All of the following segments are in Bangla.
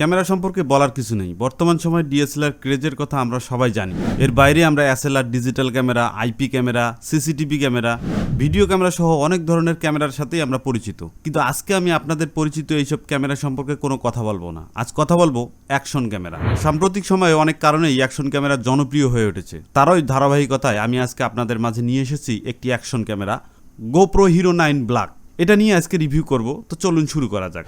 ক্যামেরা সম্পর্কে বলার কিছু নেই। বর্তমান সময়ে ডিএসএলআর ক্রেজের কথা আমরা সবাই জানি। এর বাইরে আমরা SLR, digital camera, IP camera, CCTV camera, video camera সহ অনেক ধরনের ক্যামেরার সাথেই আমরা পরিচিত। কিন্তু আজকে আমি আপনাদের পরিচিত এইসব ক্যামেরা সম্পর্কে কোনো কথা বলবো না। আজ কথা বলবো অ্যাকশন ক্যামেরা। সাম্প্রতিক সময়ে অনেক কারণেই অ্যাকশন ক্যামেরা জনপ্রিয় হয়ে উঠেছে। তারই ধারাবাহিকতায় আমি আজকে আপনাদের মাঝে নিয়ে এসেছি একটি action camera, GoPro HERO9 Black। এটা নিয়ে আজকে রিভিউ করব, তো চলুন শুরু করা যাক।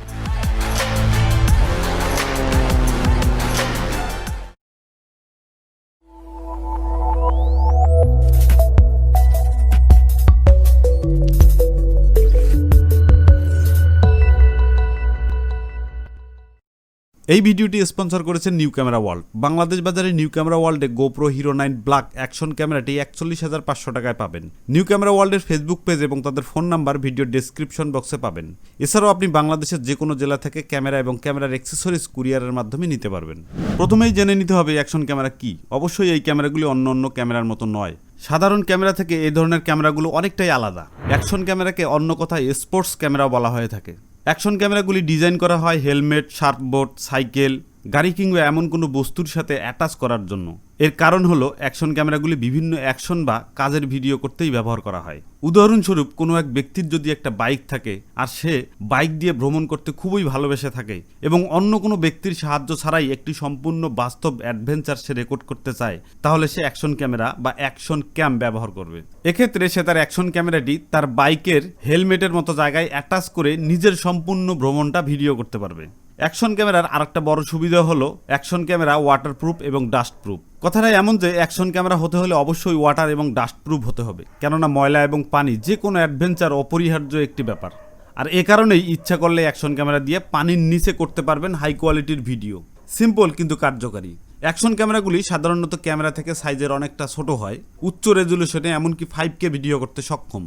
এই ভিডিওটি স্পন্সর করেছেন নিউ ক্যামেরা ওয়ার্ল্ড। বাংলাদেশ বাজারে নিউ ক্যামেরা ওয়ার্ল্ডে GoPro HERO9 Black অ্যাকশন ক্যামেরাটি 41,500 টাকায় পাবেন। নিউ ক্যামেরা ওয়ার্ল্ডের ফেসবুক পেজ এবং তাদের ফোন নাম্বার ভিডিও ডেসক্রিপশন বক্সে পাবেন। এছাড়াও আপনি বাংলাদেশের যে কোনো জেলা থেকে ক্যামেরা এবং ক্যামেরার অ্যাক্সেসরিজ কুরিয়ারের মাধ্যমে নিতে পারবেন। প্রথমেই জেনে নিতে হবে অ্যাকশন ক্যামেরা কি। অবশ্যই এই ক্যামেরাগুলি অন্য ক্যামেরার মতো নয়। সাধারণ ক্যামেরা থেকে এই ধরনের ক্যামেরাগুলো অনেকটাই আলাদা। অ্যাকশন ক্যামেরাকে অন্য কথায় স্পোর্টস ক্যামেরাও বলা হয়ে থাকে। অ্যাকশন ক্যামেরাগুলি ডিজাইন করা হয় হেলমেট, সার্ফবোর্ড, সাইকেল, গাড়ি কিংবা এমন কোনো বস্তুর সাথে অ্যাটাচ করার জন্য। এর কারণ হলো অ্যাকশন ক্যামেরাগুলি বিভিন্ন অ্যাকশন বা কাজের ভিডিও করতেই ব্যবহার করা হয়। উদাহরণস্বরূপ কোনো এক ব্যক্তির যদি একটা বাইক থাকে আর সে বাইক দিয়ে ভ্রমণ করতে খুবই ভালোবেসে থাকে এবং অন্য কোনো ব্যক্তির সাহায্য ছাড়াই একটি সম্পূর্ণ বাস্তব অ্যাডভেঞ্চার সে রেকর্ড করতে চায়, তাহলে সে অ্যাকশন ক্যামেরা বা অ্যাকশন ক্যাম ব্যবহার করবে। এক্ষেত্রে সে তার অ্যাকশন ক্যামেরাটি তার বাইকের হেলমেটের মতো জায়গায় অ্যাটাচ করে নিজের সম্পূর্ণ ভ্রমণটা ভিডিও করতে পারবে। অ্যাকশন ক্যামেরার আরেকটা বড় সুবিধা হলো অ্যাকশন ক্যামেরা ওয়াটারপ্রুফ এবং ডাস্টপ্রুফ। কথাটা এমন যে অ্যাকশন ক্যামেরা হতে হলে অবশ্যই ওয়াটার এবং ডাস্টপ্রুফ হতে হবে, কেননা ময়লা এবং পানি যে কোনো অ্যাডভেঞ্চার অপরিহার্য একটি ব্যাপার। আর এ কারণেই ইচ্ছা করলে অ্যাকশন ক্যামেরা দিয়ে পানির নিচে করতে পারবেন হাই কোয়ালিটির ভিডিও। সিম্পল কিন্তু কার্যকারী। অ্যাকশন ক্যামেরাগুলি সাধারণত ক্যামেরা থেকে সাইজের অনেকটা ছোট হয়, উচ্চ রেজুলেশনে এমনকি 5K ভিডিও করতে সক্ষম।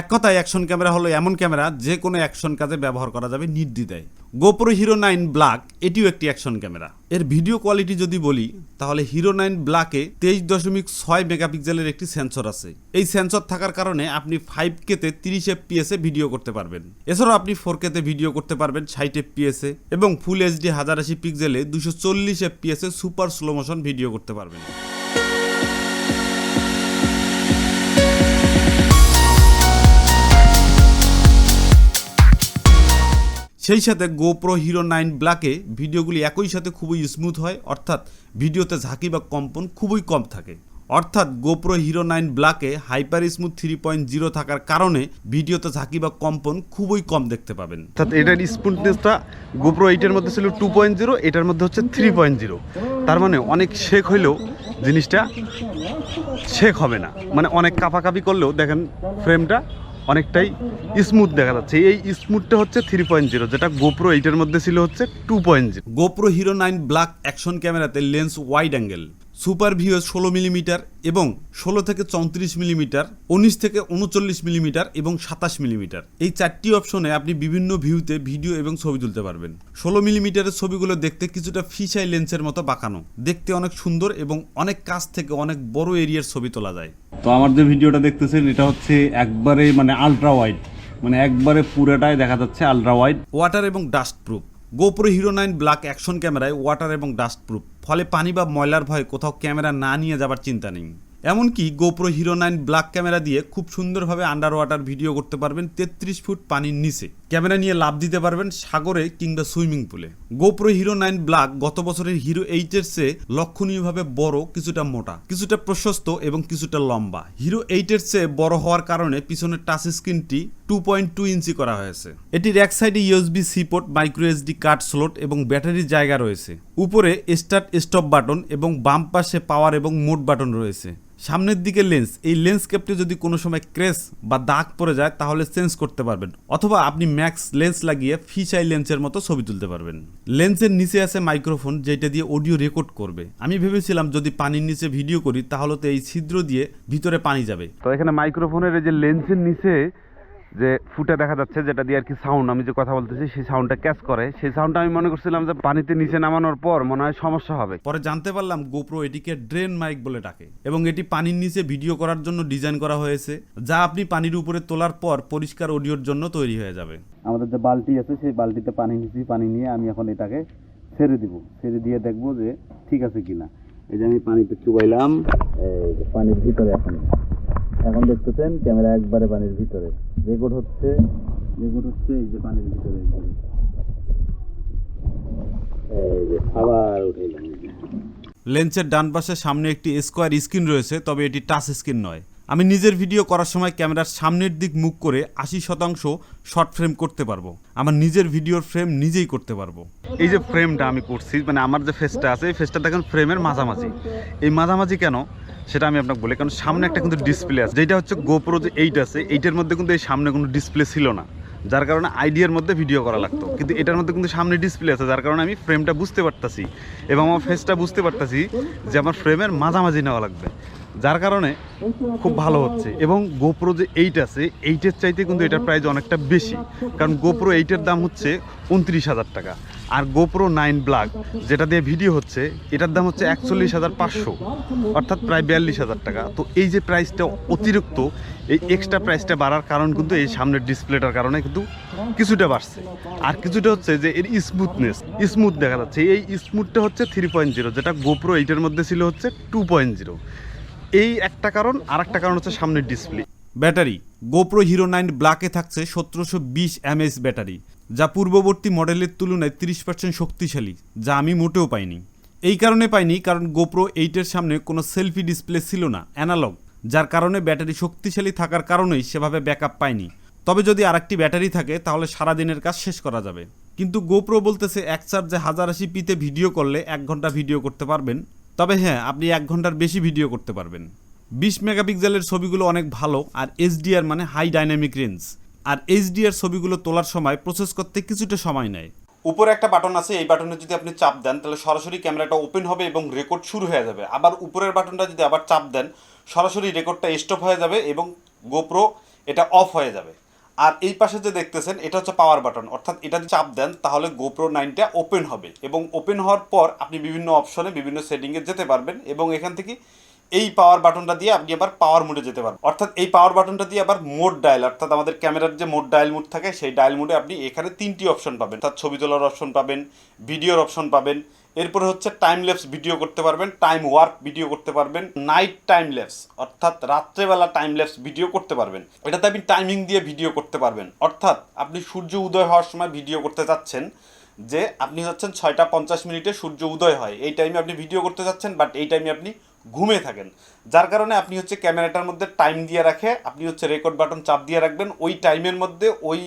এক কথায় অ্যাকশন ক্যামেরা হলো এমন ক্যামেরা যে কোনো অ্যাকশন কাজে ব্যবহার করা যাবে নির্দ্বিধায়। GoPro HERO9 Black এটিও একটি অ্যাকশন ক্যামেরা। এর ভিডিও কোয়ালিটি যদি বলি তাহলে HERO9 Black-এ 23.6 মেগাপিক্সেলের একটি সেন্সর আছে। এই সেন্সর থাকার কারণে আপনি 5K-তে 30 FPS এ ভিডিও করতে পারবেন। এছাড়াও আপনি 4K-তে ভিডিও করতে পারবেন 60 FPS এ এবং ফুল HD 1080 পিক্সেলে 240 FPS এ সুপার স্লো মোশন ভিডিও করতে পারবেন। সেই সাথে GoPro HERO9 Black-এ ভিডিওগুলি একই সাথে খুবই স্মুথ হয়, অর্থাৎ ভিডিওতে ঝাঁকি বা কম্পন খুবই কম থাকে। অর্থাৎ GoPro HERO9 Black-এ HyperSmooth 3.0 থাকার কারণে ভিডিওতে ঝাঁকি বা কম্পন খুবই কম দেখতে পাবেন। অর্থাৎ এটার স্মুথনেসটা GoPro 8-এর মধ্যে ছিল 2.0, এটার মধ্যে হচ্ছে 3.0। তার মানে অনেক শেক হইলেও জিনিসটা শেক হবে না, মানে অনেক কাঁপাকাঁপি করলেও দেখেন ফ্রেমটা অনেকটাই স্মুথ দেখা যাচ্ছে। এই স্মুথটা হচ্ছে 3.0, যেটা GoPro 8-এর মধ্যে ছিল হচ্ছে 2.0। GoPro HERO9 Black অ্যাকশন ক্যামেরাতে lens wide angle, super view 16 millimetre এবং 16 থেকে 34 মিলিমিটার, 19 থেকে 39 মিলিমিটার এবং 27 মিলিমিটার। এই চারটি অপশনে আপনি বিভিন্ন ভিউতে ভিডিও এবং ছবি তুলতে পারবেন। 16 মিলিমিটারের ছবিগুলো দেখতে কিছুটা ফিশাই লেন্সের মতো বাঁকানো, দেখতে অনেক সুন্দর এবং অনেক কাছ থেকে অনেক বড় এরিয়ার ছবি তোলা যায়। তো আমার যে ভিডিওটা দেখতেছেন এটা হচ্ছে একবারে মানে আলট্রা ওয়াইড, মানে একবারে পুরোটাই দেখা যাচ্ছে আলট্রা ওয়াইড। ওয়াটার এবং dust proof. GoPro HERO9 Black action ক্যামেরায় ওয়াটার এবং ডাস্ট প্রুফ, ফলে পানি বা ময়লার ভয়ে কোথাও ক্যামেরা না নিয়ে যাবার চিন্তা নেই। এমনকি GoPro HERO9 Black ক্যামেরা দিয়ে খুব সুন্দরভাবে আন্ডার ওয়াটার ভিডিও করতে পারবেন 33 ফুট পানির নিচে। ক্যামেরা নিয়ে লাফ দিতে পারবেন সাগরে কিংবা সুইমিং পুলে। GoPro HERO9 Black গত বছরের Hero 8-এর চেয়ে লক্ষণীয়ভাবে বড়, কিছুটা মোটা, কিছুটা প্রশস্ত এবং কিছুটা লম্বা। Hero 8-এর চেয়ে বড় হওয়ার কারণে পিছনের টাচ স্ক্রিনটি 2.2 ইঞ্চি করা হয়েছে। এটির এক সাইডে USB-C port, micro SD card slot এবং ব্যাটারির জায়গা রয়েছে। উপরে স্টার্ট স্টপ বাটন এবং বাম পাশে পাওয়ার এবং মোড বাটন রয়েছে। সামনের দিকে লেন্স, এই লেন্স ক্যাপটি যদি কোনো সময় ক্র্যাশ বা দাগ পড়ে যায় তাহলে চেঞ্জ করতে পারবেন, অথবা আপনি ম্যাক্স লেন্স লাগিয়ে ফিশাই লেন্সের মতো ছবি তুলতে পারবেন। লেন্সের নিচে আছে মাইক্রোফোন, যেটা দিয়ে অডিও রেকর্ড করবে। আমি ভেবেছিলাম যদি পানির নিচে ভিডিও করি তাহলে তো এই ছিদ্র দিয়ে ভিতরে পানি যাবে। তো এখানে মাইক্রোফোনের এই যে লেন্সের নিচে যে ফুটে দেখা যাচ্ছে, যেটা দিয়ে আর কি সাউন্ড, আমি যে কথা বলতেছি সেই সাউন্ডটা ক্যাচ করে, সেই সাউন্ডটা আমি মনে করছিলাম যে পানিতে নিচে নামানোর পর মনে হয় সমস্যা হবে। পরে জানতে পারলাম GoPro এটিকে ড্রেন মাইক বলে ডাকে এবং এটি পানির নিচে ভিডিও করার জন্য ডিজাইন করা হয়েছে, যা আপনি পানির উপরে তোলার পর পরিষ্কার অডিওর জন্য তৈরি হয়ে যাবে। আমাদের যে বালতি আছে সেই বালতিতে পানি নিয়ে আমি এখন এটাকে ছেড়ে দিব, ছেড়ে দিয়ে দেখবো যে ঠিক আছে কিনা। এই যে আমি পানিতে চুবাইলাম, এই যে পানির ভিতরে এখন দেখতেছেন ক্যামেরা একবারে পানির ভিতরে, রেকর্ড হচ্ছে এই যে পানির ভিতরে, এই যে আবার উঠাইলাম। লেন্সের ডান পাশে সামনে একটি স্কোয়ার স্ক্রিন রয়েছে, তবে এটি টাচ স্ক্রিন নয়। আমি নিজের ভিডিও করার সময় ক্যামেরার সামনের দিক মুখ করে 80% শর্ট ফ্রেম করতে পারবো। আমার নিজের ভিডিওর ফ্রেম নিজেই করতে পারবো। এই যে ফ্রেমটা আমি করছি, মানে আমার যে ফেসটা আছে এই ফেসটা দেখেন ফ্রেমের মাঝামাঝি। এই মাঝামাঝি কেন সেটা আমি আপনাকে বলি, কারণ সামনে একটা কিন্তু ডিসপ্লে আছে, যেটা হচ্ছে গোপ্রো যে 8 আছে, এইটার মধ্যে কিন্তু এই সামনে কোনো ডিসপ্লে ছিল না, যার কারণে আইডিয়ার মধ্যে ভিডিও করা লাগতো। কিন্তু এটার মধ্যে কিন্তু সামনে ডিসপ্লে আছে, যার কারণে আমি ফ্রেমটা বুঝতে পারতাছি এবং আমার ফেসটা বুঝতে পারতাছি যে আমার ফ্রেমের মাঝামাঝি নেওয়া লাগবে, যার কারণে খুব ভালো হচ্ছে। এবং গোপ্রো যে 8 আছে, 8-এর চাইতে কিন্তু এটার প্রাইস অনেকটা বেশি, কারণ গোপ্রো 8-এর দাম হচ্ছে 29,000 টাকা, আর গোপ্রো 9 ব্ল্যাক যেটা দিয়ে ভিডিও হচ্ছে এটার দাম হচ্ছে 41,500, অর্থাৎ প্রায় 42,000 টাকা। তো এই যে প্রাইসটা অতিরিক্ত, এই এক্সট্রা প্রাইসটা বাড়ার কারণ কিন্তু এই সামনের ডিসপ্লেটার কারণে কিন্তু কিছুটা বাড়ছে। আর কিছুটা হচ্ছে যে এর স্মুথ দেখা যাচ্ছে, এই স্মুথটা হচ্ছে 3.0, যেটা গোপ্রো 8-এর মধ্যে ছিল হচ্ছে 2.0। এই একটা কারণ, আর একটা কারণ হচ্ছে সামনের ডিসপ্লে। ব্যাটারি গোপ্রো হিরো 9 ব্ল্যাকে থাকছে 1720 mAh ব্যাটারি, যা পূর্ববর্তী মডেলের তুলনায় 30% শক্তিশালী, যা আমি মোটেও পাইনি। এই কারণে পাইনি কারণ গোপ্রো 8-এর সামনে কোনো সেলফি ডিসপ্লে ছিল না, অ্যানালগ, যার কারণে ব্যাটারি শক্তিশালী থাকার কারণেই সেভাবে ব্যাকআপ পাইনি। তবে যদি আরেকটি ব্যাটারি থাকে তাহলে সারাদিনের কাজ শেষ করা যাবে। কিন্তু গোপ্রো বলতেছে এক চার্জে 1080p-তে ভিডিও করলে 1 ঘন্টা ভিডিও করতে পারবেন। তবে হ্যাঁ, আপনি 1 ঘন্টার বেশি ভিডিও করতে পারবেন। 20 মেগাপিক্সেলের ছবিগুলো অনেক ভালো, আর এইচডিআর মানে হাই ডাইনামিক রেঞ্জ, আর এইচডিআর ছবিগুলো তোলার সময় প্রসেস করতে কিছুটা সময় নেয়। উপরে একটা বাটন আছে, এই বাটনে যদি আপনি চাপ দেন তাহলে সরাসরি ক্যামেরাটা ওপেন হবে এবং রেকর্ড শুরু হয়ে যাবে। আবার উপরের বাটনটা যদি আবার চাপ দেন সরাসরি রেকর্ডটা স্টপ হয়ে যাবে এবং গোপ্রো এটা অফ হয়ে যাবে। আর এই পাশে যে দেখতেছেন এটা হচ্ছে পাওয়ার বাটন, অর্থাৎ এটা যদি চাপ দেন তাহলে গোপ্রো 9টা ওপেন হবে এবং ওপেন হওয়ার পর আপনি বিভিন্ন অপশনে বিভিন্ন সেটিংয়ে যেতে পারবেন এবং এখান থেকে এই পাওয়ার বাটনটা দিয়ে আপনি আবার পাওয়ার মোডে যেতে পারবেন। অর্থাৎ এই পাওয়ার বাটনটা দিয়ে আবার মোড ডায়াল, অর্থাৎ আমাদের ক্যামেরার যে মোড ডায়াল মোড থাকে সেই ডায়াল মোডে আপনি এখানে 3টি অপশন পাবেন, অর্থাৎ ছবি তোলার অপশন পাবেন, ভিডিওর অপশন পাবেন, এরপরে হচ্ছে টাইম ল্যাপস ভিডিও করতে পারবেন, টাইম ওয়ার্প ভিডিও করতে পারবেন, নাইট টাইম ল্যাপস অর্থাৎ রাত্রেবেলা টাইম ল্যাপস ভিডিও করতে পারবেন। এটাতে আপনি টাইমিং দিয়ে ভিডিও করতে পারবেন, অর্থাৎ আপনি সূর্য উদয় হওয়ার সময় ভিডিও করতে চাচ্ছেন, যে আপনি হচ্ছেন 6টা 50 মিনিটে সূর্য উদয় হয়, এই টাইমে আপনি ভিডিও করতে চাচ্ছেন, বাট এই টাইমে আপনি ঘুমিয়ে থাকেন, যার কারণে আপনি হচ্ছে ক্যামেরাটার মধ্যে টাইম দিয়ে রাখে আপনি হচ্ছে রেকর্ড বাটন চাপ দিয়ে রাখবেন, ওই টাইমের মধ্যে ওই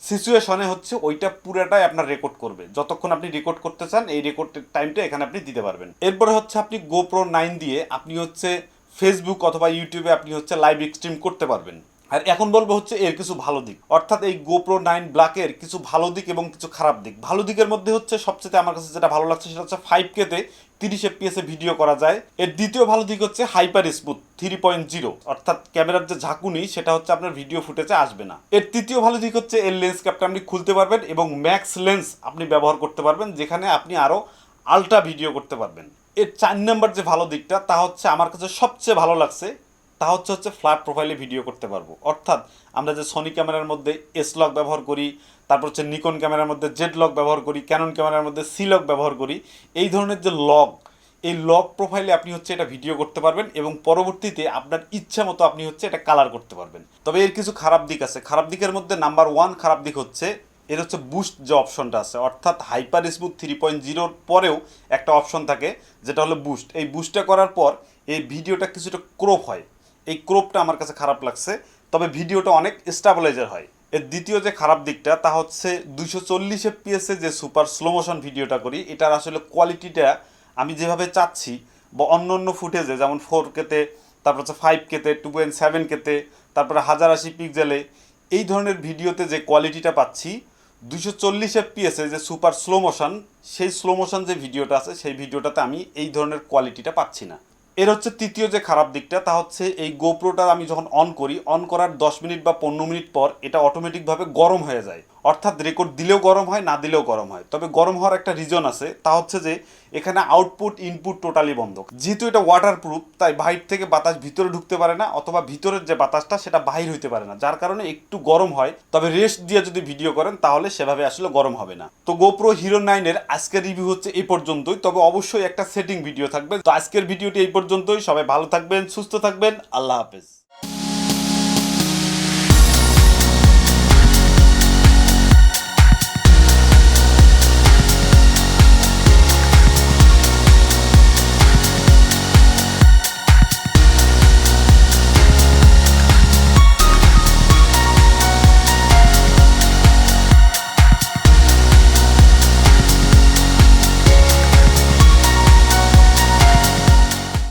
সিচুয়েশনে হচ্ছে ওইটা পুরাটাই আপনার রেকর্ড করবে। যতক্ষণ আপনি রেকর্ড করতে চান এই রেকর্ডের টাইমটা এখানে আপনি দিতে পারবেন। এরপরে হচ্ছে আপনি গোপ্রো 9 দিয়ে আপনি হচ্ছে ফেসবুক অথবা ইউটিউবে আপনি হচ্ছে লাইভ স্ট্রিম করতে পারবেন। আর এখন বলবো হচ্ছে এর কিছু ভালো দিক, অর্থাৎ এই গোপ্রো 9 ব্ল্যাকের কিছু ভালো দিক এবং কিছু খারাপ দিক। ভালো দিকের মধ্যে হচ্ছে সবচেয়ে আমার কাছে যেটা ভালো লাগছে সেটা হচ্ছে 5K-তে 30 FPS ভিডিও করা যায়। এর দ্বিতীয় ভালো দিক হচ্ছে হাইপার স্মুথ 3.0, অর্থাৎ ক্যামেরার যে ঝাঁকুনি সেটা হচ্ছে আপনার ভিডিও ফুটেজে আসবে না। এর তৃতীয় ভালো দিক হচ্ছে এর লেন্স ক্যাপটা আপনি খুলতে পারবেন এবং ম্যাক্স লেন্স আপনি ব্যবহার করতে পারবেন, যেখানে আপনি আরও আলট্রা ভিডিও করতে পারবেন। এর 4 নম্বর যে ভালো দিকটা তা হচ্ছে আমার কাছে সবচেয়ে ভালো লাগছে, তা হচ্ছে ফ্ল্যাট প্রোফাইলে ভিডিও করতে পারবো। অর্থাৎ আমরা যে সনি ক্যামেরার মধ্যে এস লক ব্যবহার করি, তারপর হচ্ছে নিকন ক্যামেরার মধ্যে জেড লক ব্যবহার করি, ক্যানন ক্যামেরার মধ্যে সি লক ব্যবহার করি, এই ধরনের যে লক, এই লক প্রোফাইলে আপনি হচ্ছে এটা ভিডিও করতে পারবেন এবং পরবর্তীতে আপনার ইচ্ছা মতো আপনি হচ্ছে এটা কালার করতে পারবেন। তবে এর কিছু খারাপ দিক আছে। খারাপ দিকের মধ্যে নাম্বার 1 খারাপ দিক হচ্ছে এর হচ্ছে বুস্ট যে অপশনটা আছে, অর্থাৎ হাইপার স্মুথ 3.0-র পরেও একটা অপশন থাকে যেটা হলো বুস্ট। এই বুস্টটা করার পর এই ভিডিওটা কিছুটা ক্রপ হয়, এই ক্রপটা আমার কাছে খারাপ লাগছে, তবে ভিডিওটা অনেক স্টেবিলাইজার হয়। এর দ্বিতীয় যে খারাপ দিকটা তা হচ্ছে 240 FPS-এ যে সুপার স্লো মোশন ভিডিওটা করি এটার আসলে কোয়ালিটিটা আমি যেভাবে চাচ্ছি বা অন্য অন্য ফুটেজে যেমন 4K-তে, তারপর হচ্ছে 5K-তে, 2.7K-তে, তারপরে 1080 পিক্সেলে, এই ধরনের ভিডিওতে যে কোয়ালিটিটা পাচ্ছি 240 FPS-এ যে সুপার স্লো মোশন, সেই স্লো মোশন যে ভিডিওটা আছে সেই ভিডিওটাতে আমি এই ধরনের কোয়ালিটিটা পাচ্ছি না। এর হচ্ছে তৃতীয় যে খারাপ দিকটা তা হচ্ছে এই গোপ্রোটা আমি যখন অন করি, অন করার 10 মিনিট বা 15 মিনিট পর এটা অটোমেটিকভাবে গরম হয়ে যায়, অর্থাৎ রেকর্ড দিলেও গরম হয়, না দিলেও গরম হয়। তবে গরম হওয়ার একটা রিজন আছে, তা হচ্ছে যে এখানে আউটপুট ইনপুট টোটালি বন্ধ। যেহেতু এটা ওয়াটারপ্রুফ, তাই বাইরে থেকে বাতাস ভিতরে ঢুকতে পারে না, অথবা ভিতরের যে বাতাসটা সেটা বাহির হইতে পারে না, যার কারণে একটু গরম হয়। তবে রেস্ট দিয়ে যদি ভিডিও করেন তাহলে সেভাবে আসলে গরম হবে না। তো গোপ্রো হিরো 9 এর আজকের রিভিউ হচ্ছে এই পর্যন্তই। তবে অবশ্যই একটা সেটিং ভিডিও থাকবে। তো আজকের ভিডিওটি এই পর্যন্তই। সবাই ভালো থাকবেন, সুস্থ থাকবেন, আল্লাহ হাফেজ।